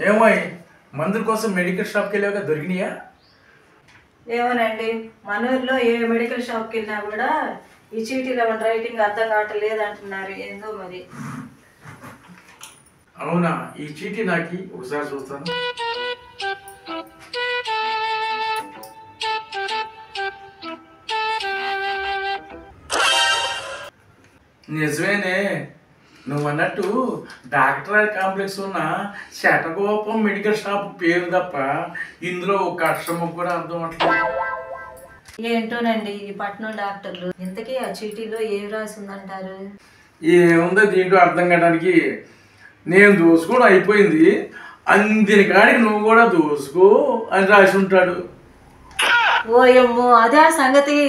ఏమోయ్ మందుల కోసం మెడికల్ షాప్కి వెళ్ళాక దొరికినాయా? ఏమోనండి, మన ఊర్లో ఏ మెడికల్ షాప్కి వెళ్ళినా కూడా ఈ చీటీలో ఉన్న రైటింగ్ అర్థం కావట్లేదు అంటున్నారు. ఏందో మరి. అవునా, ఈ చీటీ నాకి ఒకసారి చూస్తాను. నిజమేనే, నువ్వు అన్నట్టు డాక్టర్ కాంప్లెక్స్ ఉన్న శటగోపం మెడికల్ షాప్ పేరు తప్ప ఇందులో ఒక అక్షరం కూడా అర్థం అవట్లేదు. ఏంటోనండి ఈ పట్నం డాక్టర్లు, ఇంతకీ ఆ చీటీలో ఏం రాసి ఉందంటారు? ఏముందో దీంట్లో అర్థం కావడానికి, నేను దోసుకోవడం అయిపోయింది, అందిన కాడికి నువ్వు కూడా దోసుకో అని రాసి ఉంటాడు. ఓయమ్మో, అదే సంగతి.